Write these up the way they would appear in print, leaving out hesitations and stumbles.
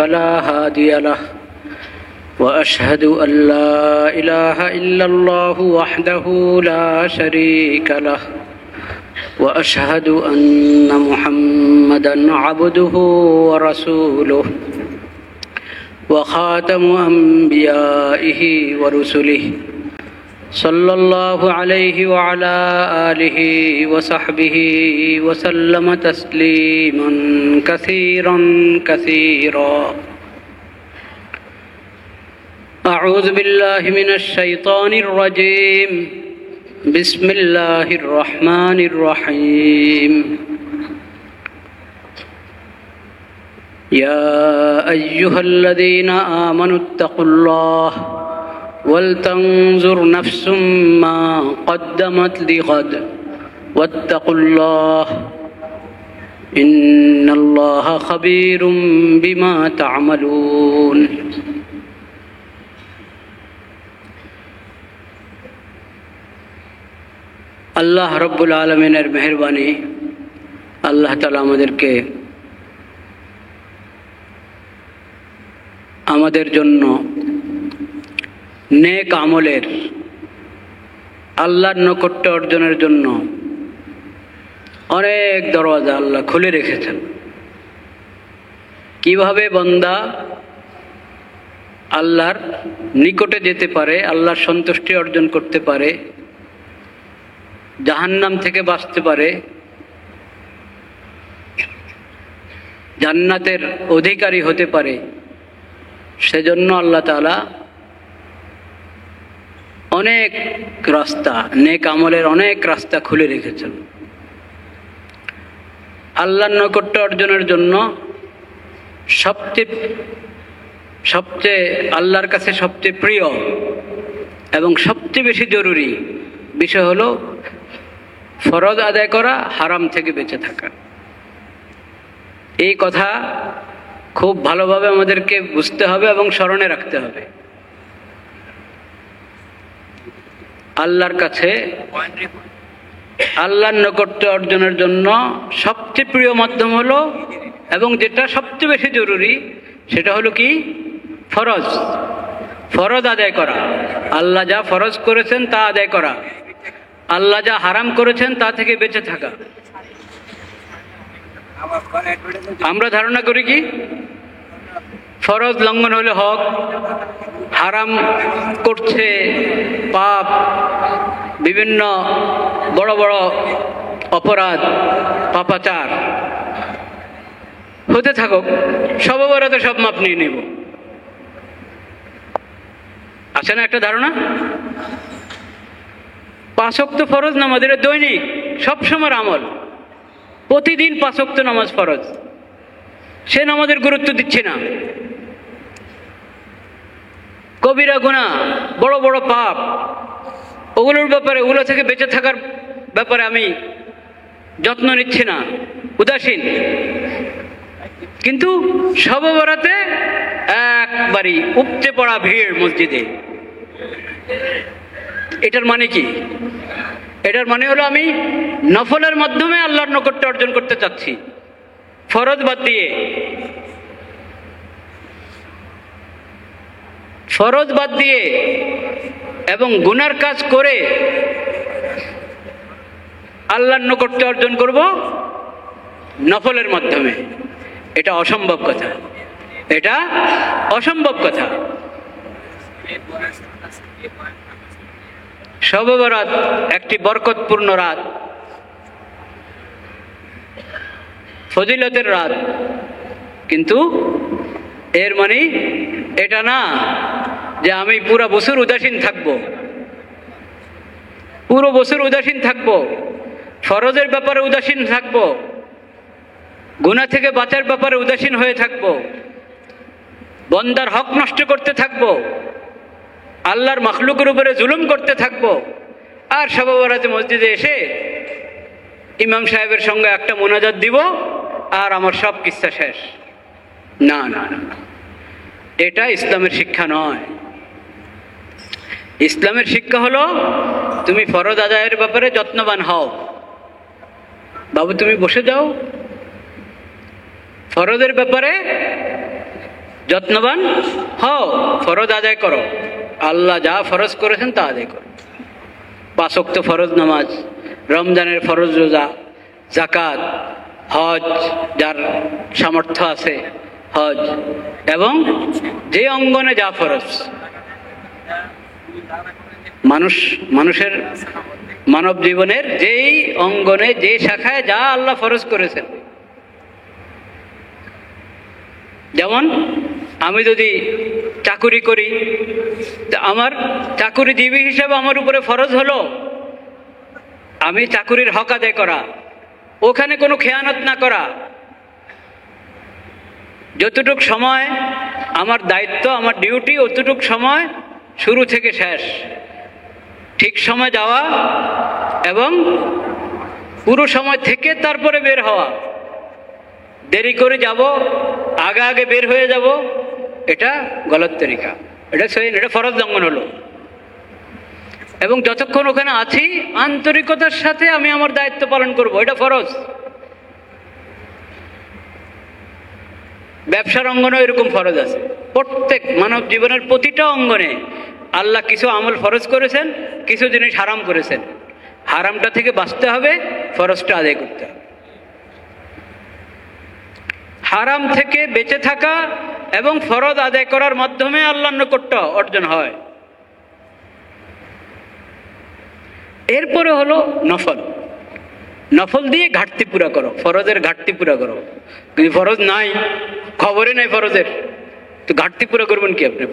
فلا هادي له وأشهد أن لا إله إلا الله وحده لا شريك له وأشهد أن محمدا عبده ورسوله وخاتم أنبيائه ورسله صلى الله عليه وعلى آله وصحبه وسلم تسليما كثيرا كثيرا. أعوذ بالله من الشيطان الرجيم. بسم الله الرحمن الرحيم. يا أيها الذين آمنوا اتقوا الله ولتنظر نفس ما قدمت لغد واتقوا الله إن الله خبير بما تعملون. আল্লাহ রব্বুল আলমিনের মেহেরবানি, আল্লাহ তাআলা আমাদেরকে আমাদের জন্য নেক আমলের আল্লাহর নৈকট্য অর্জনের জন্য অনেক দরওয়াজা আল্লাহ খুলে রেখেছেন। কিভাবে বান্দা আল্লাহর নিকটে যেতে পারে, আল্লাহর সন্তুষ্টি অর্জন করতে পারে, জাহান্নাম থেকে বাঁচতে পারে, জান্নাতের অধিকারী হতে পারে, সেজন্য আল্লাহ তাআলা অনেক রাস্তা, নেক আমলের অনেক রাস্তা খুলে রেখেছেন। আল্লাহর নৈকট্য অর্জনের জন্য সবচেয়ে আল্লাহর কাছে সবচেয়ে প্রিয় এবং সবচেয়ে বেশি জরুরি বিষয় হলো ফরজ আদায় করা, হারাম থেকে বেঁচে থাকা। এই কথা খুব ভালোভাবে আমাদেরকে বুঝতে হবে এবং স্মরণে রাখতে হবে। আল্লাহর কাছে আল্লাহর নৈকট্য অর্জনের জন্য সবচেয়ে প্রিয় মাধ্যম হলো এবং যেটা সবচেয়ে বেশি জরুরি সেটা হলো কি? ফরজ। ফরজ আদায় করা, আল্লাহ যা ফরজ করেছেন তা আদায় করা, আল্লাহ যা হারাম করেছেন তা থেকে বেঁচে থাকা। আমরা ধারণা করি কি ফরজ লঙ্ঘন হলে হক, হারাম করছে পাপ, বিভিন্ন বড় বড় অপরাধ পাপাচার হতে থাকুক, সব বরাতে সব মাপ নিয়ে নেব। আছে না একটা ধারণা? 5 ওয়াক্ত ফরজ নামাজ, এটা দৈনিক সবসময় আমল, প্রতিদিন 5 ওয়াক্ত নামাজ ফরজ, সে নামাজের গুরুত্ব দিচ্ছি না। কবিরা গুনাহ, বড় বড় পাপ, ওগুলোর ব্যাপারে, ওগুলো থেকে বেঁচে থাকার ব্যাপারে আমি যত্ন নিচ্ছি না, উদাসীন। কিন্তু সব বরাতে একবারই উপচে পড়া ভিড় মসজিদে। এটার মানে কি? এটার মানে হলো আমি নফলের মাধ্যমে আল্লাহর নৈকট্য অর্জন করতে চাচ্ছি, ফরজ বাদ দিয়ে। ফরজ বাদ দিয়ে এবং গুনার কাজ করে আল্লাহর নৈকট্য অর্জন করব নফলের মাধ্যমে। এটা অসম্ভব কথা, এটা অসম্ভব কথা। শবে বরাত একটি বরকতপূর্ণ রাত, ফজিলতের রাত, কিন্তু এর মানে এটা না যে আমি পুরো বছর উদাসীন থাকবো, পুরো বছর উদাসীন থাকবো, ফরজের ব্যাপারে উদাসীন থাকবো, গুনাহ থেকে বাঁচার ব্যাপারে উদাসীন হয়ে থাকবো, বন্দার হক নষ্ট করতে থাকবো, আল্লাহর মাখলুকের উপরে জুলুম করতে থাকবো, আর শবে বরাতে মসজিদে এসে ইমাম সাহেবের সঙ্গে একটা মোনাজাত দিব আর আমার সব কিচ্ছা শেষ। না না না, এটা ইসলামের শিক্ষা নয়। ইসলামের শিক্ষা হলো তুমি ফরজ আদায়ের ব্যাপারে যত্নবান হও। বাবু তুমি বসে যাও, ফরজের ব্যাপারে যত্নবান হও, ফরজ আদায় করো, আল্লাহ যা ফরজ করেছেন তা আদায় করো। 5 ওয়াক্ত ফরজ নামাজ, রমজানের ফরজ রোজা, যাকাত, হজ যার সামর্থ্য আছে হজ, এবং যে অঙ্গনে যা ফরজ, মানুষের মানব জীবনের যেই অঙ্গনে যে শাখায় যা আল্লাহ ফরজ করেছেন। যেমন আমি যদি চাকুরি করি, আমার চাকুরিজীবী হিসেবে আমার উপরে ফরজ হলো আমি চাকুরির হক আদায় করা, ওখানে কোনো খেয়ানত না করা। যতটুক সময় আমার দায়িত্ব, আমার ডিউটি, অতটুক সময় শুরু থেকে শেষ ঠিক সময় যাওয়া এবং পুরো সময় থেকে তারপরে বের হওয়া। দেরি করে যাব, আগে আগে বের হয়ে যাব, এটা গলত তরিকা, এটা ফরজ লঙ্ঘন হলো। এবং যতক্ষণ ওখানে আছি আন্তরিকতার সাথে আমি আমার দায়িত্ব পালন করব, এটা ফরজ। ব্যবসার অঙ্গনে এরকম ফরজ আছে। প্রত্যেক মানব জীবনের প্রতিটা অঙ্গনে আল্লাহ কিছু আমল ফরজ করেছেন, কিছু জিনিস হারাম করেছেন। হারামটা থেকে বাঁচতে হবে, ফরজটা আদায় করতে হবে। হারাম থেকে বেঁচে থাকা এবং ফরজ আদায় করার মাধ্যমে আল্লাহর নৈকট্য অর্জন হয়। এরপরে হলো নফল। নফল দিয়ে ঘাটতি পুরা করো, ফরজের ঘাটতি পুরা করো। কিন্তু ফরজ নাই, খবরে নাই ফরজের, তো ঘাটতি পুরা করবেন কি আপনি?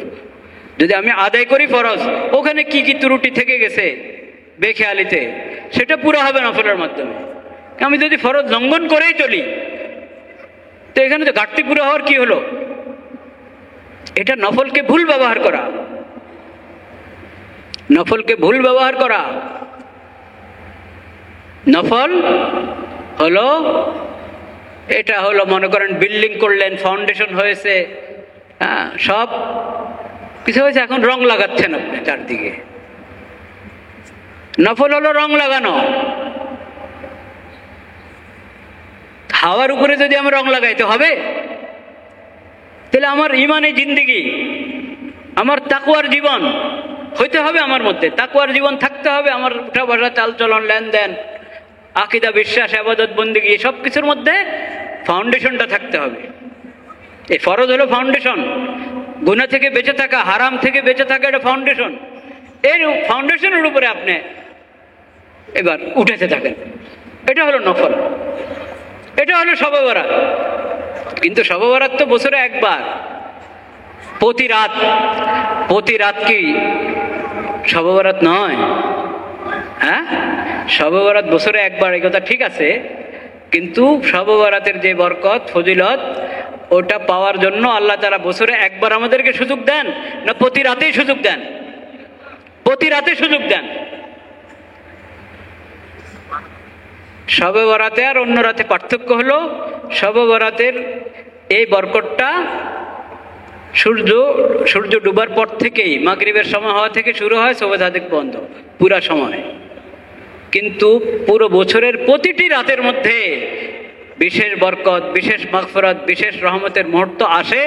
যদি আমি আদায় করি ফরজ, ওখানে কি কি ত্রুটি থেকে গেছে বেখেয়ালিতে, সেটা পুরা হবে নফলের মাধ্যমে। আমি যদি ফরজ লঙ্ঘন করেই চলি, তো এখানে তো ঘাটতি পুরা হওয়ার কি হলো? এটা নফলকে ভুল ব্যবহার করা, নফলকে ভুল ব্যবহার করা। নফল হলো, এটা হলো মনে করেন বিল্ডিং করলেন, ফাউন্ডেশন হয়েছে, হ্যাঁ সব কিছু হয়েছে, এখন রং লাগাচ্ছেন আপনি চারদিকে। নফল হলো রং লাগানো। হাওয়ার উপরে যদি আমি রং লাগাইতে হবে, তাহলে আমার ইমানে জিন্দিগি, আমার তাকওয়ার জীবন হইতে হবে, আমার মধ্যে তাকওয়ার জীবন থাকতে হবে। আমার উঠা বসা, চালচলন, লেনদেন, আকীদা, বিশ্বাস, ইবাদত, বন্দেগী, সব কিছুর মধ্যে ফাউন্ডেশনটা থাকতে হবে। এই ফরজ হলো ফাউন্ডেশন। গুনাহ থেকে বেঁচে থাকা, হারাম থেকে বেঁচে থাকা, এটা ফাউন্ডেশন। এর ফাউন্ডেশনের উপরে আপনি এবার উঠেতে থাকেন, এটা হলো নফল। এটা হলো শবে বরাত। কিন্তু শবে বরাত তো বছরে একবার, প্রতি রাত। প্রতি রাত কি শবে বরাত নয়? হ্যাঁ, শবে বরাত বছরে একবার, এই কথা ঠিক আছে। কিন্তু শবে বরাতের যে বরকত, ফজিলত, ওটা পাওয়ার জন্য আল্লাহ তাআলা বছরে একবার আমাদেরকে সুযোগ দেন, না প্রতি রাতেই সুযোগ দেন? প্রতি রাতে সুযোগ দেন। শবে বরাতে আর অন্য রাতে পার্থক্য হলো, শবে বরাতের এই বরকতটা সূর্য ডুবার পর থেকেই, মাগরিবের সময় হওয়া থেকে শুরু হয়, শবে সাদিক পর্যন্ত পুরা সময়। কিন্তু পুরো বছরের প্রতিটি রাতের মধ্যে বিশেষ বরকত, বিশেষ মাগফিরাত, বিশেষ রহমতের মুহূর্ত আসে।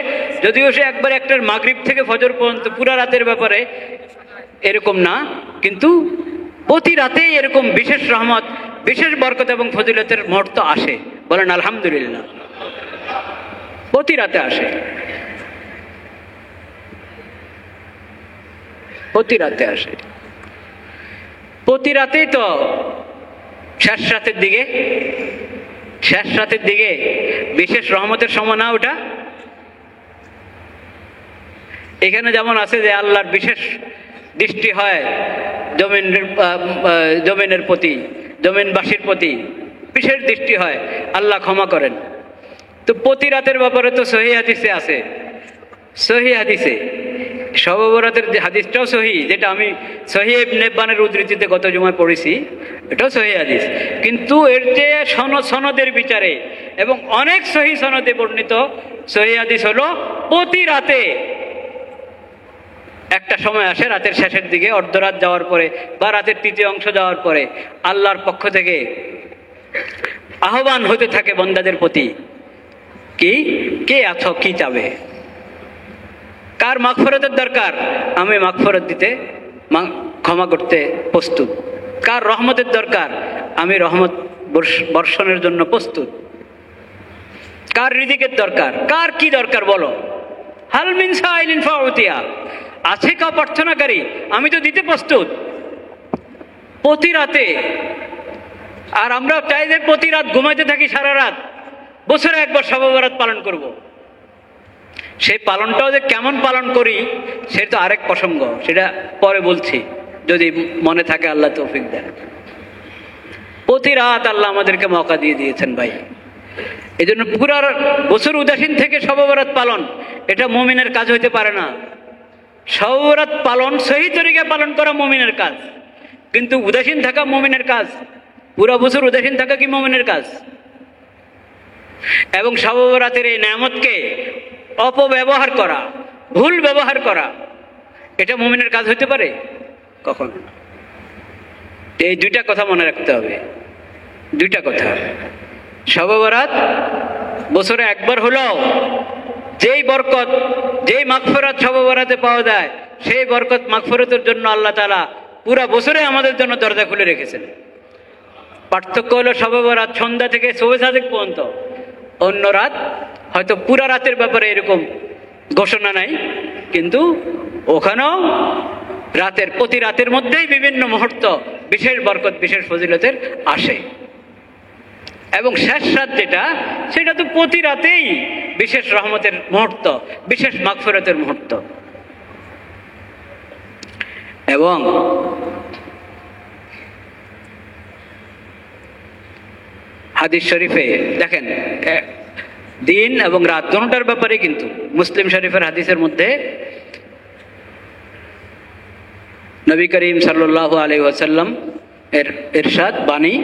যদিও সে একবার একটার মাগরিব থেকে ফজর পর্যন্ত পুরা রাতের ব্যাপারে এরকম না, কিন্তু প্রতি রাতেই এরকম বিশেষ রহমত, বিশেষ বরকত এবং ফজিলতের মুহূর্ত আসে। বলেন আলহামদুলিল্লাহ। প্রতি রাতে আসে, প্রতি রাতে আসে। প্রতি রাতেই তো শেষ রাতের দিকে বিশেষ রহমতের সময় না ওটা? এখানে যেমন আছে যে আল্লাহর বিশেষ দৃষ্টি হয় জমিনের প্রতি, জমিনবাসীর প্রতি বিশেষ দৃষ্টি হয়, আল্লাহ ক্ষমা করেন। তো প্রতি রাতের ব্যাপারে তো সহিহ হাদিসে আছে, সহিহ হাদিসে শবে বরাতের যে হাদিসটাও সহিহ, যেটা আমি সহিহ ইবনে হিব্বানের উদ্ধৃতিতে গত জুমায় পড়েছি, এটাও সহিহ হাদিস। কিন্তু এর যে সনদের বিচারে এবং অনেক সহিহ সনদে বর্ণিত সহিহ হাদিস হলো, প্রতি রাতে একটা সময় আসে, রাতের শেষের দিকে, অর্ধরাত যাওয়ার পরে বা রাতের তৃতীয় অংশ যাওয়ার পরে আল্লাহর পক্ষ থেকে আহ্বান হতে থাকে বান্দাদের প্রতি, কি কে আছো, কি চাবে? কার মাগফিরাতের দরকার, আমি মাগফিরাত দিতে, ক্ষমা করতে প্রস্তুত। কার রহমতের দরকার, আমি রহমত বর্ষণের জন্য প্রস্তুত। কার রিজিকের দরকার, কার কি দরকার বলো। হাল মিন সাইলিন ফাউতিয়া, আছে কেউ প্রার্থনাকারী, আমি তো দিতে প্রস্তুত প্রতি রাতে। আর আমরা চাই যে প্রতি রাত ঘুমাইতে থাকি সারা রাত, বছরে একবার শবে বরাত পালন করব। সেই পালনটাও যে কেমন পালন করি সেটা তো আরেক প্রসঙ্গ, সেটা পরে বলছি যদি মনে থাকে, আল্লাহ তৌফিক দেন। প্রতি রাত আল্লাহ আমাদেরকে মওকা দিয়ে দিয়েছেন ভাই। এই জন্য পুরা বছর উদাসীন থেকে শবে বরাত পালন, এটা মুমিনের কাজ হইতে পারে না। শবে বরাত পালন সহি তরিকায় পালন করা মুমিনের কাজ, কিন্তু উদাসীন থাকা মুমিনের কাজ। পুরা বছর উদাসীন থাকা কি মুমিনের কাজ? এবং শবে বরাতের এই নেয়ামতকে অপব্যবহার করা, ভুল ব্যবহার করা, এটা মুমিনের কাজ হইতে পারে কখন? এই দুইটা কথা মনে রাখতে হবে, দুইটা কথা। শবে বরাত বছরে একবার হলো, যেই বরকত, যেই মাগফিরাত শবে বরাতে পাওয়া যায়, সেই বরকত মাগফিরাতের জন্য আল্লাহ তাআলা পুরা বছরে আমাদের জন্য দরজা খুলে রেখেছেন। পার্থক্য হলো শবে বরাত সন্ধ্যা থেকে শবে সাদেক পর্যন্ত, অন্য রাত হয়তো পুরা রাতের ব্যাপারে এরকম ঘোষণা নাই, কিন্তু ওখানেও রাতের, প্রতি রাতের মধ্যেই বিভিন্ন মুহূর্ত বিশেষ বরকত, বিশেষ ফজিলতের আসে। এবং শেষ রাত যেটা, সেটা তো প্রতি রাতেই বিশেষ রহমতের মুহূর্ত, বিশেষ মাগফিরাতের মুহূর্ত। এবং হাদিস শরীফে দেখেন, দিন এবং রাত দুটোটার ব্যাপারে কিন্তু মুসলিম শরীফের হাদিসের মধ্যে নবী করিম সাল্লাল্লাহু আলাইহি ওয়াসাল্লাম এর ইরশাদ বাণী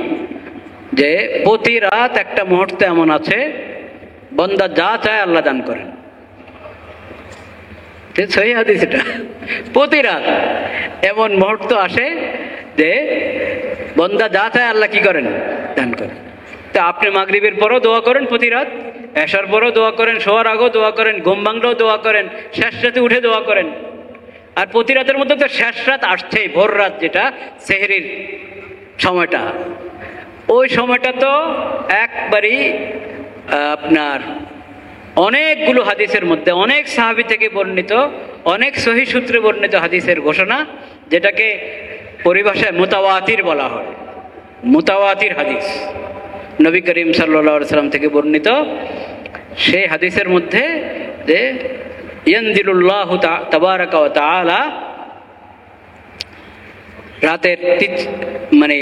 যে প্রতি রাত একটা মুহূর্ত এমন আছে, বান্দা যা চায় আল্লাহ দান করেন। সহিহ হাদিস এটা। প্রতি রাত এমন মুহূর্ত আসে যে বান্দা যা চায় আল্লাহ কি করেন, দান করেন। তা আপনি মাগরিবের পরও দোয়া করেন প্রতি রাত, এশার পরও দোয়া করেন, শোয়ার আগেও দোয়া করেন, ঘুম ভাঙলেও দোয়া করেন, শেষ রাতে উঠে দোয়া করেন। আর প্রতি রাতের মধ্যে তো শেষ রাত আসছেই, ভোর রাত, যেটা সেহরির সময়টা। ওই সময়টা তো একবারই আপনার অনেকগুলো হাদিসের মধ্যে, অনেক সাহাবী থেকে বর্ণিত, অনেক সহিহ সূত্রে বর্ণিত হাদিসের ঘোষণা, যেটাকে পরিভাষায় মুতাওয়াতির বলা হয়। মুতাওয়াতির হাদিস নবী করিম সাল্লাল্লাহু আলাইহি ওয়াসাল্লাম থেকে বর্ণিত। সেই হাদিসের মধ্যে যে ইয়ানজিলুল্লাহু তাবারাকা ওয়া তাআলা, রাতের মানে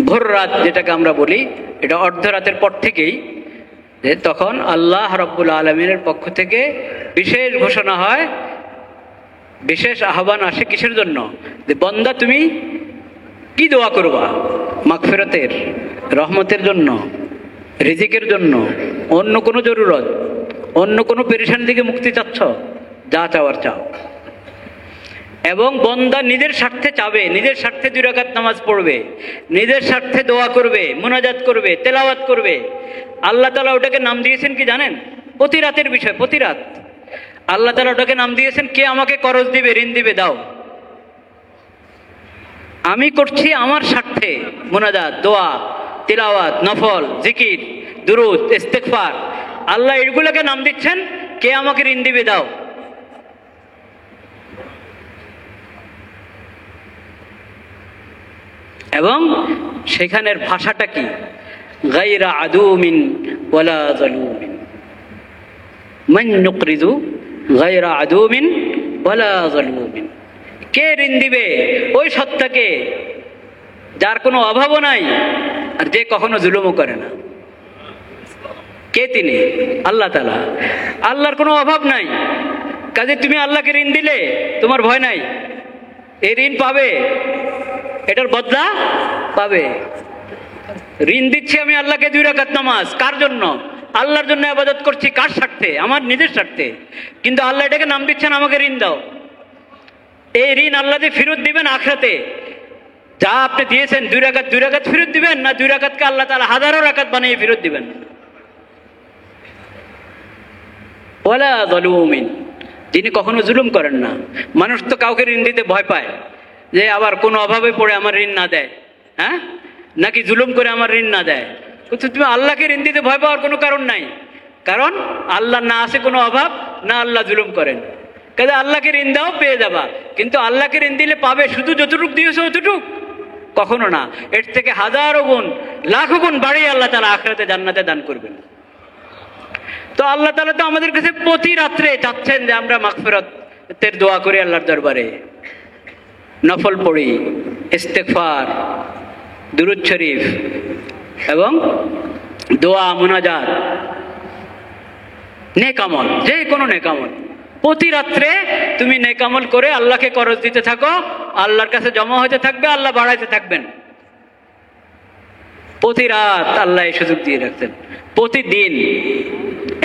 ভোর রাত যেটাকে আমরা বলি, এটা অর্ধরাতের পর থেকেই, যে তখন আল্লাহ রাব্বুল আলামিনের পক্ষ থেকে বিশেষ ঘোষণা হয়, বিশেষ আহ্বান আসে। কিসের জন্য? যে বান্দা তুমি কি দোয়া করবা? মাগফিরাতের, রহমতের জন্য, রিজিকের জন্য, অন্য কোনো জরুরত, অন্য কোনো পেরেশানি থেকে মুক্তি চাচ্ছ? যা চাওয়ার চাও। এবং বান্দা নিজের স্বার্থে চাবে, নিজের স্বার্থে 2 রাকাত নামাজ পড়বে, নিজের স্বার্থে দোয়া করবে, মুনাজাত করবে, তেলাওয়াত করবে। আল্লাহ তাআলা ওটাকে নাম দিয়েছেন কি জানেন? প্রতি রাতের বিষয়, প্রতি রাত আল্লাহ তাআলা ওটাকে নাম দিয়েছেন, কে আমাকে করজ দিবে, ঋণ দিবে, দাও। আমি করছি আমার স্বার্থে মুনাজাত, দোয়া, তিলাওয়াত, নফল, জিকির, দুরূদ, ইস্তেগফার। আল্লাহ এগুলোকে নাম দিচ্ছেন, কে আমাকে ঋণ দিবে, দাও। এবং সেখানের ভাষাটা কি? গায়রা আদুমিন ওয়ালা যালুমিন, মান নুকরিদু গায়রা আদুমিন ওয়ালা যালুমিন। কে ঋণ দিবে? ওই সত্তাকে যার কোনো অভাবও নাই আর যে কখনো জুলুমও করে না। কে তিনি? আল্লাহ তাআলা। আল্লাহর কোনো অভাব নাই, কাজে তুমি আল্লাহকে ঋণ দিলে তোমার ভয় নাই, এই ঋণ পাবে, এটার বদলা পাবে। ঋণ দিচ্ছি আমি আল্লাহকে 2 রাকাত নামাজ, কার জন্য? আল্লাহর জন্য ইবাদত করছি। কার স্বার্থে? আমার নিজের স্বার্থে। কিন্তু আল্লাহ এটাকে নাম দিচ্ছেন, আমাকে ঋণ দাও। এই ঋণ আল্লাহ যে ফেরত দিবেন আখিরাতে, যা আপনি দিয়েছেন 2 রাকাত ফেরত দিবেন, না 2 রাকাতকে আল্লাহ তাআলা হাজারো রাকাত বানিয়ে ফেরত দিবেন। ওয়ালা যালুমিন, তিনি কখনো জুলুম করেন না। মানুষ তো কাউকে ঋণ দিতে ভয় পায়, যে আবার কোনো অভাবে পড়ে আমার ঋণ না দেয়, হ্যাঁ, নাকি জুলুম করে আমার ঋণ না দেয়। কিন্তু তুমি আল্লাহকে ঋণ দিতে ভয় পাওয়ার কোনো কারণ নাই, কারণ আল্লাহ না আছে কোনো অভাব, না আল্লাহ জুলুম করেন। কাজে আল্লাহকে ঋণ দাও, পেয়ে যাবা। কিন্তু আল্লাহকে ঋণ দিলে পাবে শুধু যতটুক দিয়েছো অতটুক? কখনো না। এর থেকে হাজারো গুণ, লাখো গুণ বাড়িয়ে আল্লাহ তাআলা আখিরাতে জান্নাতে দান করবেন। তো আল্লাহ তাআলা তো আমাদের কাছে প্রতি রাত্রে চাচ্ছেন যে আমরা মাগফিরাতের দোয়া করি আল্লাহর দরবারে, নফল পড়ি, ইস্তেগফার, দুরূদ শরীফ এবং দোয়া, মুনাজাত, নেক আমল, যে কোনো নেক আমল। প্রতি রাত্রে তুমি নেক আমল করে আল্লাহকে করজ দিতে থাকো, আল্লাহর কাছে জমা হতে থাকবে, আল্লাহ বাড়াইতে থাকবেন। প্রতি রাত আল্লাহ এই সুযোগ দিয়ে রাখছেন, প্রতিদিন।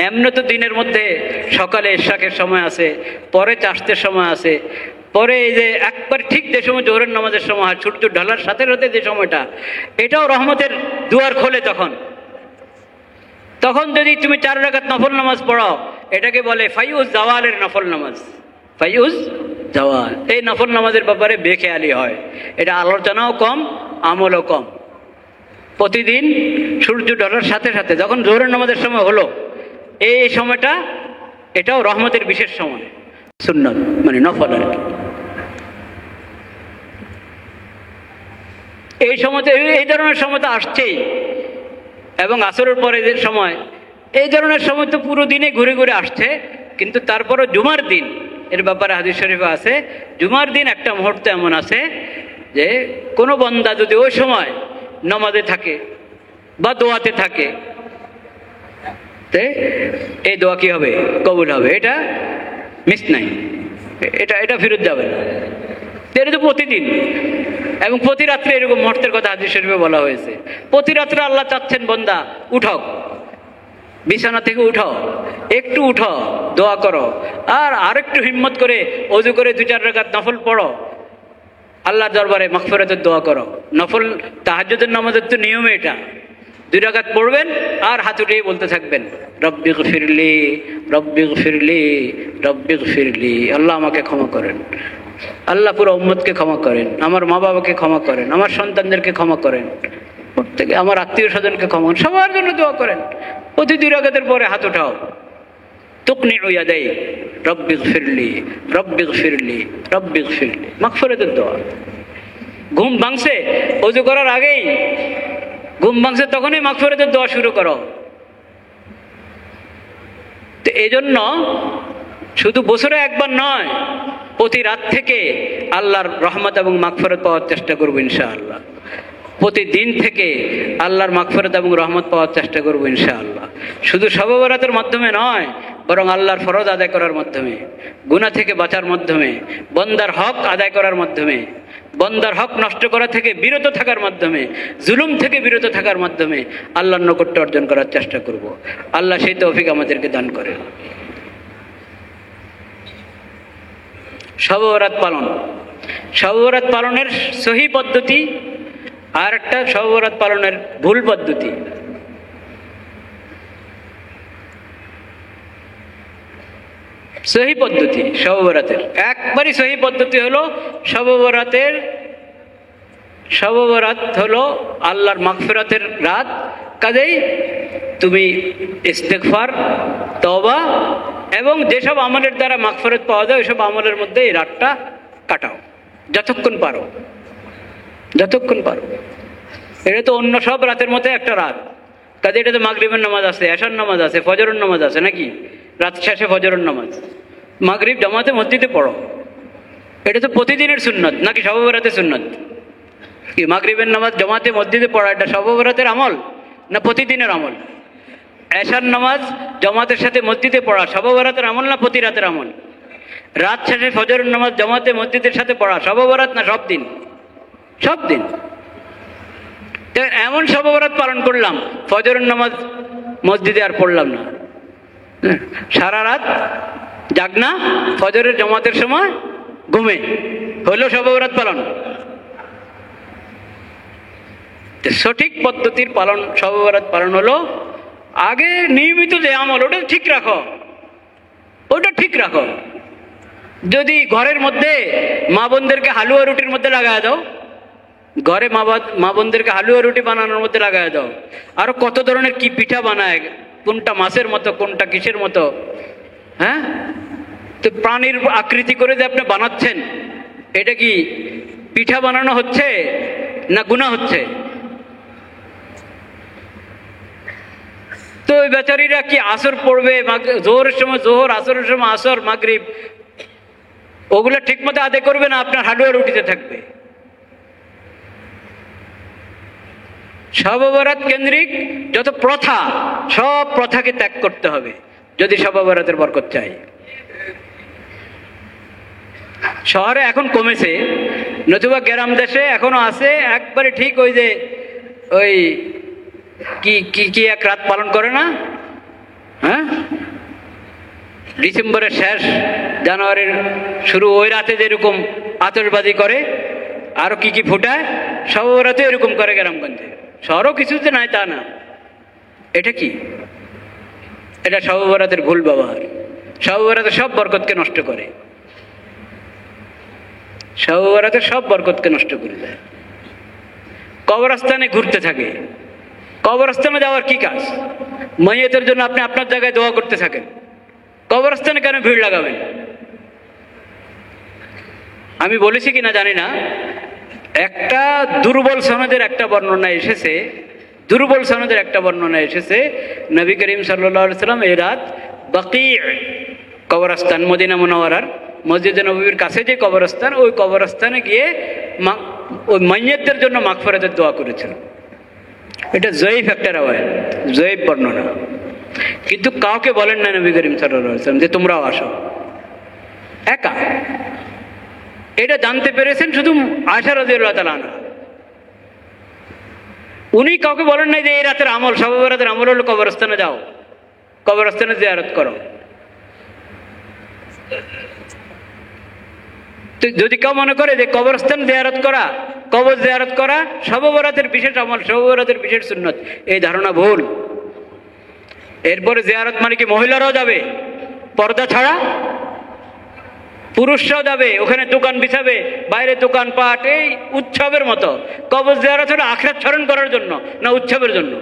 এমনি তো দিনের মধ্যে সকালে ইশরাকের সময় আছে, পরে চাষতের সময় আছে, পরে এই যে একবার ঠিক যে সময় জোহরের নামাজের সময় হয়, সূর্য ঢালার সাথে সাথে যে সময়টা, এটাও রহমতের দুয়ার খোলে। তখন যদি তুমি 4 রাকাত নফল নামাজ পড়ো, এটাকে বলে ফাইউজ জাওয়ালের নফল নামাজ। ফাইউজ জাওয়াল, এই নফল নামাজের ব্যাপারে বেখেয়ালি হয়, এটা আলোচনাও কম, আমলও কম। প্রতিদিন সূর্য ঢলার সাথে সাথে যখন জোহরের নামাজের সময় হলো, এই সময়টা এটাও রহমতের বিশেষ সময়, সুন্নত মানে নফল আর কি। এই সময়তে এই ধরনের সময় তো আসছেই, এবং আসরের পরে যে সময়, এই ধরনের সময় তো পুরো দিনে ঘুরে ঘুরে আসছে। কিন্তু তারপরও জুমার দিন এর ব্যাপারে হাদিস শরীফে আছে, জুমার দিন একটা মুহূর্ত এমন আছে যে কোনো বান্দা যদি ওই সময় নামাজে থাকে বা দোয়াতে থাকে, এই দোয়া কি হবে? কবুল হবে, এটা মিস নাই, এটা ফেরত যাবে না। এটা তো প্রতিদিন এবং প্রতি রাত্রে এরকম মুহূর্তের কথা হাদিস শরীফে বলা হয়েছে। প্রতি রাত্রে আল্লাহ চাচ্ছেন বান্দা উঠো, বিছানা থেকে উঠো, একটু উঠো, দোয়া করো, আর আরেকটু হিম্মত করে ওযু করে 2-4 রাকাত নফল পড়ো, আল্লাহর দরবারে মাগফিরাতের দোয়া করো। নফল তাহাজ্জুদের নামাজের তো নিয়ম এটা, 2 রাকাত পড়বেন আর হাত উঠিয়ে বলতে থাকবেন রব্বিগফিরলি রব্বিগফিরলি রব্বিগফিরলি, আল্লাহ আমাকে ক্ষমা করেন, আল্লাহ পুরো উম্মতকে ক্ষমা করেন, আমার মা বাবাকে ক্ষমা করেন, আমার সন্তানদেরকে ক্ষমা করেন, প্রত্যেকে আমার আত্মীয় স্বজনকে ক্ষমা করেন, সবার জন্য দোয়া করেন। প্রতি 2 রাকাতের পরে হাত উঠাও, তুকনিউ ইয়াদাই রব্বিগফিরলি রব্বিগফিরলি রব্বিগফিরলি, মাগফিরাতের দোয়া। ঘুম ভাঙছে, ওযু করার আগেই ঘুম ভাঙছে, তখনই মাগফিরাতের দোয়া শুরু করো। তো এই জন্য শুধু বছরে একবার নয়, প্রতি রাত থেকে আল্লাহর রহমত এবং মাগফিরাত পাওয়ার চেষ্টা করবো ইনশাআল্লাহ। প্রতিদিন থেকে আল্লাহর মাগফিরাত এবং রহমত পাওয়ার চেষ্টা করবো ইনশাআল্লাহ। শুধু শবে বরাতের মাধ্যমে নয়, বরং আল্লাহর ফরজ আদায় করার মাধ্যমে, গুনাহ থেকে বাঁচার মাধ্যমে, বান্দার হক আদায় করার মাধ্যমে, বান্দার হক নষ্ট করা থেকে বিরত থাকার মাধ্যমে, জুলুম থেকে বিরত থাকার মাধ্যমে আল্লাহর নৈকট্য অর্জন করার চেষ্টা করব। আল্লাহ সেই তৌফিক আমাদেরকে দান করে। শবে বরাত পালন, শবে বরাত পালনের সহি পদ্ধতি আর একটা শবে বরাত পালনের ভুল পদ্ধতি। সহি পদ্ধতি শবে বরাতের একবারই সহি পদ্ধতি হলো শবে বরাত হলো আল্লাহর মাগফিরাতের রাত। কাজেই তুমি ইস্তেগফার, তওবা এবং যেসব আমলের দ্বারা মাগফিরাত পাওয়া যায় ওইসব আমলের মধ্যে এই রাতটা কাটাও যতক্ষণ পারো, যতক্ষণ পারো। এটা তো অন্য সব রাতের মধ্যে একটা রাত। কাজে এটা তো মাগরিবের নামাজ আছে, এশার নামাজ আছে, ফজরের নামাজ আছে, নাকি রাত শেষে ফজরের নামাজ, মাগরিব জামাতে মসজিদে পড়ো। এটা তো প্রতিদিনের সুন্নত, নাকি শবে বরাতের সুন্নত? কি মাগরিবের নামাজ জামাতে মসজিদে পড়া এটা শবে বরাতের আমল না প্রতিদিনের আমল? এশার নামাজ জামাতের সাথে মসজিদে পড়া শবে বরাতের আমল না প্রতি রাতের আমল? রাত শেষে ফজরের নামাজ জামাতে মসজিদের সাথে পড়া শবে বরাত না সব দিন? সব দিন। এমন শবে বরাত পালন করলাম, ফজরের নামাজ মসজিদে আর পড়লাম না, সারা রাত জাগনা, ফজরের জামাতের সময় ঘুমে, হলো শবে বরাত পালন? সঠিক পদ্ধতির পালন শবে বরাত পালন হলো আগে নিয়মিত যে আমল ওটা ঠিক রাখো, ওটা ঠিক রাখো, যদি ঘরের মধ্যে মা বোনদেরকে হালুয়া রুটির মধ্যে লাগায় দাও, ঘরে মা বোনদেরকে হালুয়া রুটি বানানোর মধ্যে লাগায় দাও, আরো কত ধরনের কি পিঠা বানায়, কোনটা মাছের মতো কোনটা কিসের মতো, হ্যাঁ? তো প্রাণীর আকৃতি করে যে আপনি বানাচ্ছেন, এটা কি পিঠা বানানো হচ্ছে না গুনাহ হচ্ছে? তো ওই বেচারীরা কি আসর পড়বে, জোহরের সময় জোহর, আসরের সময় আসর, মাগরিব, ওগুলো ঠিক মতো আদায় করবে না, আপনার হালুয়া রুটিতে থাকবে। শবে বরাত কেন্দ্রিক যত প্রথা, সব প্রথাকে ত্যাগ করতে হবে যদি শবে বরাতের বরকত চাই। শহরে এখন কমেছে, নতুবা গ্রাম দেশে এখনো আছে একবারে ঠিক ওই যে ওই কি কি কি এক রাত পালন করে না, হ্যাঁ, ডিসেম্বরের শেষ জানুয়ারির শুরু, ওই রাতে যেরকম আতশবাজি করে আরো কি কি ফুটায়, শবে বরাতে এরকম করে গ্রামগঞ্জে। শহরও কিছুতে নাই তা না। এটা কি? এটা শবে বরাতের ভুল ব্যবহার। শবে বরাতে সব বরকতকে নষ্ট করে, শবে বরাতে সব বরকতকে নষ্ট করে দেয়। কবরস্থানে ঘুরতে থাকে, কবরস্থানে যাওয়ার কি কাজ? মাইয়াতের জন্য আপনি আপনার জায়গায় দোয়া করতে থাকেন, কবরস্থানে কেন ভিড় লাগাবেন? আমি বলেছি কিনা জানি না, একটা দুর্বল সনদের একটা বর্ণনা এসেছে, দুর্বল সনদের একটা বর্ণনা এসেছে, নবী করিম সাল্লাল্লাহু আলাইহি সাল্লাম এই রাত বাকি কবরস্থান, মদিনা মুনাওয়ারার মসজিদে নববীর কাছে যে কবরস্থান, ওই কবরস্থানে গিয়ে ওই মাইয়াতদের জন্য মাগফিরাতের দোয়া করেছেন। এটা জয়ীফ একটা রাওয়ায়াত, জয়ীফ বর্ণনা, কিন্তু কাউকে বলেন না নবী করিম সাল্লাল্লাহু আলাইহি সাল্লাম যে তোমরাও আসো, একা। এটা জানতে পেরেছেন শুধু আয়েশা রাদিয়াল্লাহু তাআলা আনহা। উনি কাউকে বলেন নাই যে এই রাতের আমল, শবে বরাতের আমল হলো কবরস্থানে যাও, কবরস্থানে জিয়ারত করো। তো যদি কেউ মনে করে যে কবরস্থান জিয়ারত করা, কবর জিয়ারত করা শবে বরাতের বিশেষ আমল, শবে বরাতের বিশেষ সুন্নত, এই ধারণা ভুল। এরপরে জিয়ারত মানে কি মহিলারাও যাবে পর্দা ছাড়া, পুরুষরাও যাবে, ওখানে দোকান বিছাবে, বাইরে দোকানপাট, এই উৎসবের মতো। কবর জিয়ারত হলো আখিরাত স্মরণ করার জন্য, না উৎসবের জন্য।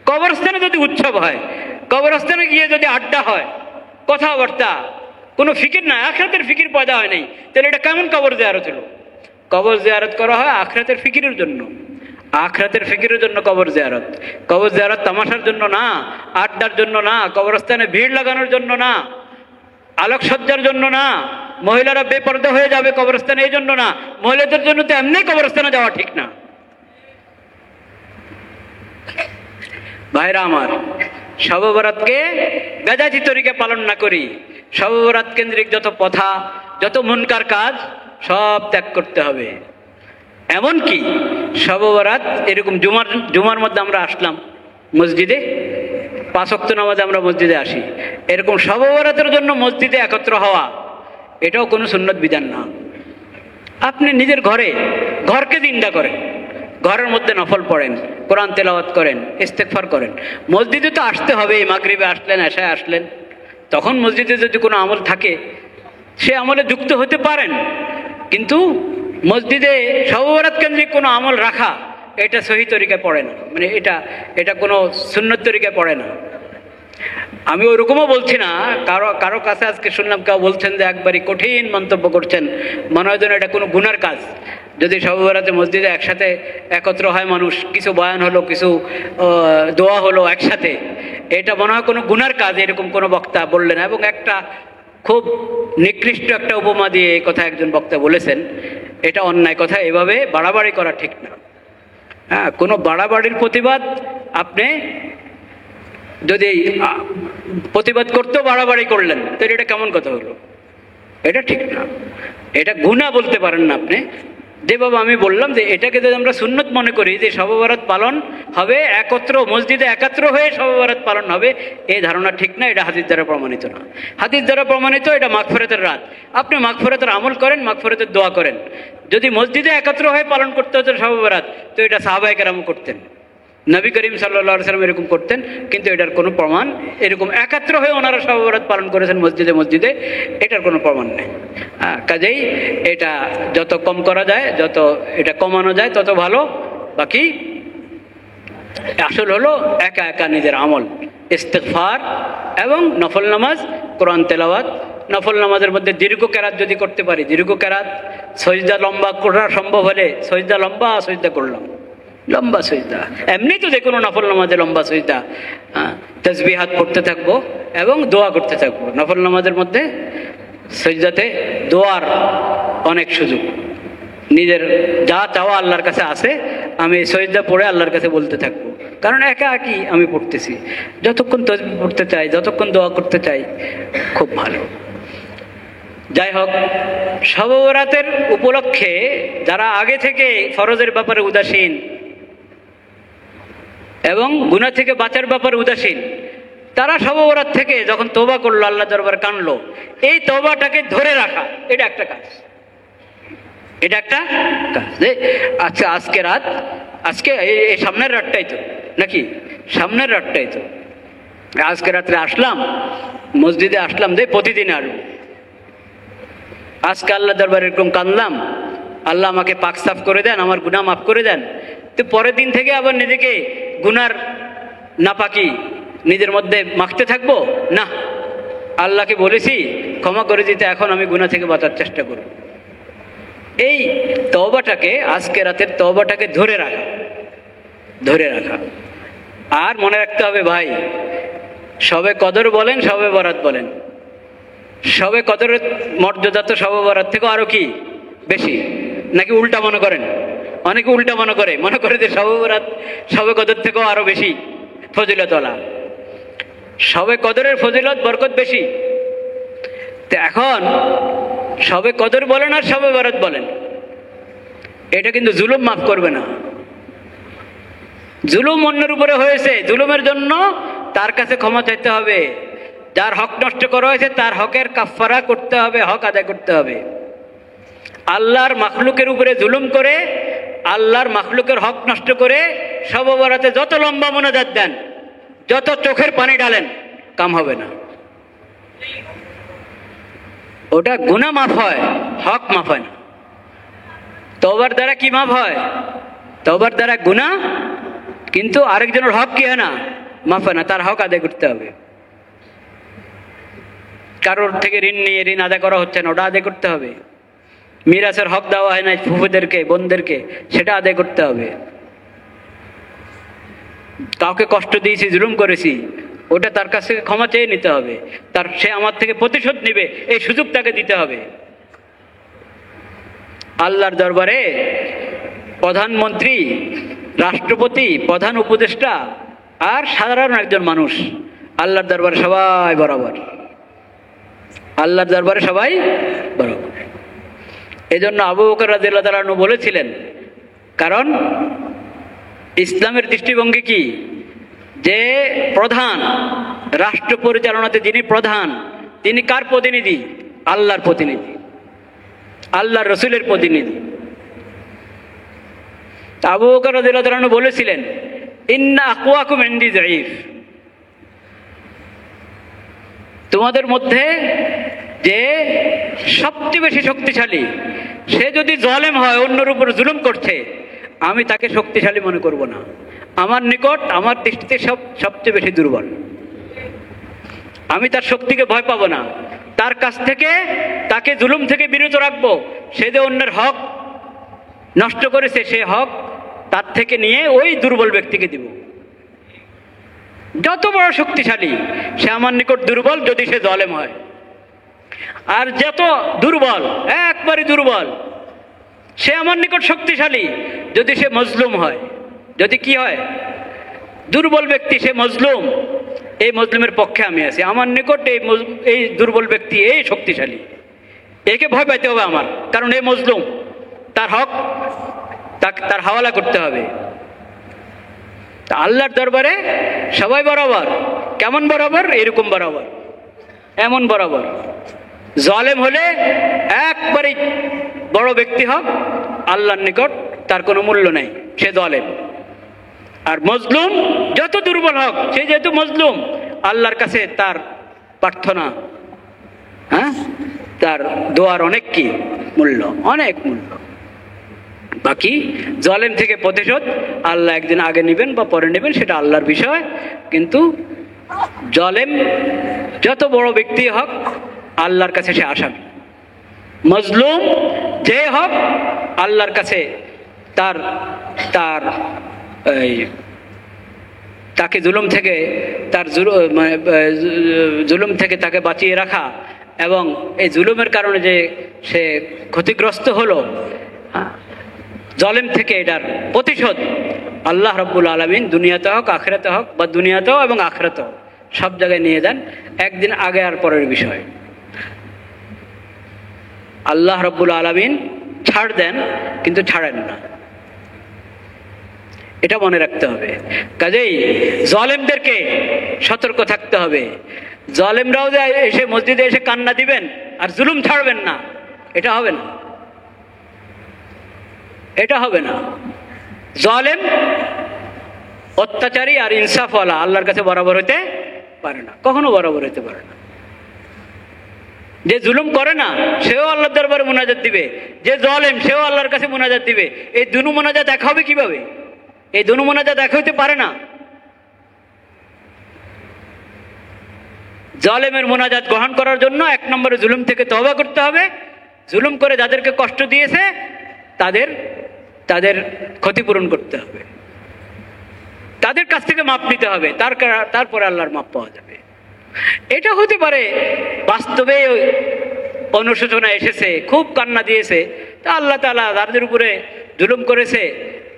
কবরস্থানে যদি উৎসব হয়, কবরস্থানে গিয়ে যদি আড্ডা হয়, কথাবার্তা, কোনো ফিকির নাই, আখিরাতের ফিকির পয়দা হয় নাই, তাহলে এটা কেমন কবর জিয়ারত হলো? কবর জিয়ারত করা হয় আখিরাতের ফিকিরের জন্য, আখিরাতের ফিকিরের জন্য কবর জিয়ারত। কবর জিয়ারত তামাশার জন্য না, আড্ডার জন্য না, কবরস্থানে ভিড় লাগানোর জন্য না, আলোকসজ্জার জন্য না, মহিলারা বেপর্দা হয়ে যাবে কবরস্থানে এই জন্য না। মহিলাদের জন্য তো এমনি কবরস্থানে যাওয়া ঠিক না। ভাইরা আমার, শবে বরাতকে বেদাতি তরিকে পালন না করি, শবে বরাত কেন্দ্রিক যত প্রথা, যত মুনকার কাজ সব ত্যাগ করতে হবে। এমনকি শবে বরাত এরকম জুমার মধ্যে আমরা আসলাম মসজিদে, 5 ওয়াক্ত নামাজে আমরা মসজিদে আসি, এরকম শবে বরাতের জন্য মসজিদে একত্র হওয়া এটাও কোনো সুন্নত বিধান না। আপনি নিজের ঘরকে নিন্দা করেন, ঘরের মধ্যে নফল পড়েন, কোরআন তেলাওয়াত করেন, ইস্তেগফার করেন। মসজিদে তো আসতে হবে, মাগরিবে আসলেন, এশায় আসলেন, তখন মসজিদে যদি কোনো আমল থাকে সে আমলে যুক্ত হতে পারেন, কিন্তু মসজিদে শবে বরাত কেন্দ্রিক কোনো আমল রাখা এটা সহি তরিকায় পড়ে না, মানে এটা কোনো সুন্নত তরিকায় পড়ে না। আমি ওরকমও বলছি না, কারো কাছে আজকে শুনলাম কেউ বলছেন যে একবারই কঠিন মন্তব্য করছেন, মনে হয় যেন এটা কোনো গুনার কাজ। যদি শবে বরাতে মসজিদে একসাথে একত্র হয় মানুষ, কিছু বয়ান হলো, কিছু দোয়া হলো একসাথে, এটা মনে হয় কোনো গুনার কাজ, এরকম কোনো বক্তা বললেন। এবং একটা খুব নিকৃষ্ট একটা উপমা দিয়ে এই কথা একজন বক্তা বলেছেন, এটা অন্যায় কথা, এভাবে বাড়াবাড়ি করা ঠিক না। হ্যাঁ, কোনো বাড়াবাড়ির প্রতিবাদ, আপনি যদি প্রতিবাদ করতেও বাড়াবাড়ি করলেন তাহলে এটা কেমন কথা হলো? এটা ঠিক না, এটা গুনাহ বলতে পারেন না আপনি। যেভাবে আমি বললাম যে এটাকে যদি আমরা সুন্নত মনে করি যে শবে বরাত পালন হবে একত্র, মসজিদে একাত্র হয়ে শবে বরাত পালন হবে, এই ধারণা ঠিক না, এটা হাদিস দ্বারা প্রমাণিত না। হাদিস দ্বারা প্রমাণিত এটা মাগফিরাতের রাত, আপনি মাগফিরাতের আমল করেন, মাগফিরাতের দোয়া করেন। যদি মসজিদে একাত্র হয়ে পালন করতে হতো শবে বরাত, তো এটা সাহাবায়ে কেরাম করতেন, নবী করিম সাল্লাল্লাহু আলাইহি ওয়াসাল্লাম এরকম করতেন, কিন্তু এটার কোনো প্রমাণ, এরকম একাত্র হয়ে ওনারা শবে বরাত পালন করেছেন মসজিদে মসজিদে, এটার কোনো প্রমাণ নেই। কাজেই এটা যত কম করা যায়, যত এটা কমানো যায় তত ভালো। বাকি আসল হলো একা একা নিজের আমল, ইস্তিগফার এবং নফল নামাজ, কোরআন তেলাওয়াত। নফল নামাজের মধ্যে দীর্ঘ কেরাত যদি করতে পারি, দীর্ঘ কেরাত, সজদা লম্বা করা সম্ভব হলে সজদা লম্বা সজদা করলাম, লম্বা সজদা। এমনি তো যে কোনো নফল নামাজে লম্বা সজদা, তাসবিহাত পড়তে থাকবো এবং দোয়া করতে থাকবো। নফল নামাজের মধ্যে সজদাতে দোয়ার অনেক সুযোগ, নিজের যা চাওয়া আল্লাহর কাছে আছে আমি সজদা পড়ে আল্লাহর কাছে বলতে থাকবো, কারণ একা একই আমি পড়তেছি। যতক্ষণ তাসবিহ পড়তে চাই, যতক্ষণ দোয়া করতে চাই, খুব ভালো। যাই হোক, শবে বরাতের উপলক্ষে যারা আগে থেকে ফরজের ব্যাপারে উদাসীন এবং গুনাহ থেকে বাঁচার ব্যাপারে উদাসীন, তারা শবে বরাত থেকে যখন তওবা করলো, আল্লাহ দরবারে কাঁদলো, এই তওবাটাকে ধরে রাখা, এটা একটা কাজ, এটা একটা কাজ। আচ্ছা, আজকে রাত, আজকে এই সামনের রাতটাই তো, নাকি সামনের রাতটাই তো, আজকে রাত্রে আসলাম মসজিদে, আসলাম যে প্রতিদিন আসবো, আজকে আল্লাহ দরবারে এরকম কাঁদলাম, আল্লাহ আমাকে পাক সাফ করে দেন, আমার গুনাহ মাফ করে দেন। তো পরের দিন থেকে আবার নিজেকে গুনার নাপাকি নিজের মধ্যে মাখতে থাকবো না। আল্লাহকে বলেছি ক্ষমা করে দিতে, এখন আমি গুনাহ থেকে বাঁচার চেষ্টা করব। এই তওবাটাকে, আজকে রাতের তওবাটাকে ধরে রাখা, ধরে রাখা। আর মনে রাখতে হবে ভাই, শবে কদর বলেন, শবে বরাত বলেন, শবে কদরের মর্যাদা তো শবে বরাত থেকে আরো কি বেশি, নাকি উল্টা মনে করেন? অনেকে উল্টা মনে করে যে শবে বরাত শবে কদর থেকেও আরো বেশি ফজিলতওয়ালা। শবে কদরের ফজিলত বরকত বেশি। তো এখন শবে কদর বলেন আর শবে বরাত বলেন, এটা কিন্তু জুলুম মাফ করবে না। জুলুম অন্যের উপরে হয়েছে, জুলুমের জন্য তার কাছে ক্ষমা চাইতে হবে। যার হক নষ্ট করা হয়েছে তার হকের কাফফারা করতে হবে, হক আদায় করতে হবে। আল্লাহর মাখলুকের উপরে জুলুম করে, আল্লাহর মাখলুকের হক নষ্ট করে শবে বরাতে যত লম্বা মোনাজাত দেন, যত চোখের পানি ডালেন, কাম হবে না। ওটা গুনাহ মাফ হয়, হক মাফ হয় না। তওবার দ্বারা কি মাফ হয়? তওবার দ্বারা গুনাহ, কিন্তু আরেকজনের হক কি হয় না, মাফ হয় না। তার হক আদায় করতে হবে। কারোর থেকে ঋণ নিয়ে ঋণ আদায় করা হচ্ছে না, ওটা আদায় করতে হবে। মিরাসের হক দেওয়া হয় না ফুফুদেরকে, বোনদেরকে, সেটা আদায় করতে হবে। কাউকে কষ্ট দিয়েছি, জুলুম করেছি, ওটা তার কাছে ক্ষমা চেয়ে নিতে হবে। সে আমার থেকে প্রতিশোধ নেবে, এই সুযোগ তাকে দিতে হবে। আল্লাহর দরবারে প্রধানমন্ত্রী, রাষ্ট্রপতি, প্রধান উপদেষ্টা আর সাধারণ একজন মানুষ, আল্লাহর দরবারে সবাই বরাবর। আল্লাহর দরবারে সবাই বরাবর। এই জন্য আবু বকর রাদিয়াল্লাহু তাআলা আনহু বলেছিলেন, কারণ ইসলামের দৃষ্টিভঙ্গি কি, যে প্রধান, রাষ্ট্র পরিচালনাতে যিনি প্রধান, তিনি কার প্রতিনিধি? আল্লাহর প্রতিনিধি, আল্লাহর রসুলের প্রতিনিধি। আবু বকর রাদিয়াল্লাহু তাআলা আনহু বলেছিলেন, ইন্না আকওয়াকুম ইনদি যায়ীফ, তোমাদের মধ্যে যে সবচেয়ে বেশি শক্তিশালী, সে যদি জালেম হয়, অন্যের উপর জুলুম করছে, আমি তাকে শক্তিশালী মনে করব না। আমার নিকট, আমার দৃষ্টিতে সবচেয়ে বেশি দুর্বল। আমি তার শক্তিকে ভয় পাবো না। তার কাছ থেকে, তাকে জুলুম থেকে বিরত রাখবো। সে যে অন্যের হক নষ্ট করেছে, সে হক তার থেকে নিয়ে ওই দুর্বল ব্যক্তিকে দিব। যত বড় শক্তিশালী, সে আমার নিকট দুর্বল যদি সে জালেম হয়। আর যত দুর্বল, একবারে দুর্বল, সে আমার নিকট শক্তিশালী যদি সে মজলুম হয়। যদি কি হয়? দুর্বল ব্যক্তি, সে মজলুম, এই মজলুমের পক্ষে আমি আছি। আমার নিকট এই দুর্বল ব্যক্তি এই শক্তিশালী, একে ভয় পাইতে হবে আমার, কারণ এই মজলুম, তার হক তার হাওয়ালা করতে হবে। আল্লাহর দরবারে সবাই বরাবর। কেমন বরাবর? এরকম বরাবর, এমন বরাবর। জালেম হলে একবারে বড় ব্যক্তি হোক, আল্লাহর নিকট তার কোনো মূল্য নেই, সে জালেম। আর মজলুম যত দুর্বল হোক, সে যেহেতু মজলুম, আল্লাহর কাছে তার প্রার্থনা, তার দোয়ার অনেক কি মূল্য, অনেক মূল্য। বাকি জালেম থেকে প্রতিশোধ আল্লাহ একদিন আগে নেবেন বা পরে নেবেন, সেটা আল্লাহর বিষয়। কিন্তু জালেম যত বড় ব্যক্তি হোক, আল্লাহর কাছে সে আসামি। মজলুম যে হোক, আল্লাহর কাছে তার তার তাকে জুলুম থেকে, তার জুলুম থেকে তাকে বাঁচিয়ে রাখা, এবং এই জুলুমের কারণে যে সে ক্ষতিগ্রস্ত হলো, জালেম থেকে এটার প্রতিশোধ আল্লাহ রাব্বুল আলামিন দুনিয়াতে হোক আখিরাতে হোক, বা দুনিয়াতেও এবং আখিরাতেও সব জায়গায় নিয়ে যান, একদিন আগে আর পরের বিষয়। আল্লাহ রাব্বুল আলামিন ছাড় দেন কিন্তু ছাড়েন না, এটা মনে রাখতে হবে। কাজেই জালেমদেরকে সতর্ক থাকতে হবে। জালেমরাও যে এসে মসজিদে এসে কান্না দিবেন আর জুলুম ছাড়বেন না, এটা হবে না, এটা হবে না। জালেম অত্যাচারী আর ইনসাফওয়ালা আল্লাহর কাছে বরাবর হতে পারে না, কখনো বরাবর হতে পারে না। যে জুলুম করে না সেও আল্লাহর দরবারে মুনাজাত দিবে, যে জালেম সেও আল্লাহর কাছে মুনাজাত দিবে। এই দুনু মুনাজাত দেখা হবে কিভাবে? এই দুনু মুনাজাত দেখা হইতে পারে না। জালেমের মুনাজাত গ্রহণ করার জন্য এক নম্বরে জুলুম থেকে তওবা করতে হবে। জুলুম করে যাদেরকে কষ্ট দিয়েছে তাদের তাদের ক্ষতিপূরণ করতে হবে, তাদের কাছ থেকে মাপ নিতে হবে, তারপরে আল্লাহর মাপ পাওয়া যাবে। এটা হতে পারে বাস্তবে অনুশোচনা এসেছে, খুব কান্না দিয়েছে, তা আল্লাহ তাআলা যাদের উপরে জুলুম করেছে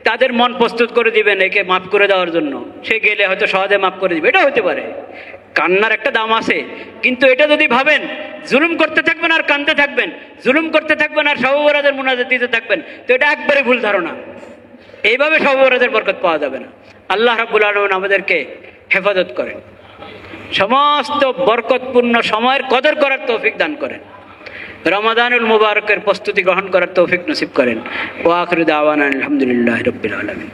তাদের মন প্রস্তুত করে দিবেন একে মাফ করে দেওয়ার জন্য, সে গেলে হয়তো সহজে মাফ করে দিবে, এটা হতে পারে। কান্নার একটা দাম আছে। কিন্তু এটা যদি ভাবেন জুলুম করতে থাকবেন আর কাঁদতে থাকবেন, জুলুম করতে থাকবেন আর শবে বরাতের মুনাজাত দিতে থাকবেন, তো এটা একবারে ভুল ধারণা। এইভাবে শবে বরাতের বরকত পাওয়া যাবে না। আল্লাহ রাব্বুল আলামিন আমাদেরকে হেফাজত করেন, সমস্ত বরকতপূর্ণ সময়ের কদর করার তৌফিক দান করেন, রমাদানুল মুবারকের প্রস্তুতি গ্রহণ করার তৌফিক নসিব করেন। ওয়া আখিরু দাওয়ানা আলহামদুলিল্লাহি রাব্বিল আলামিন।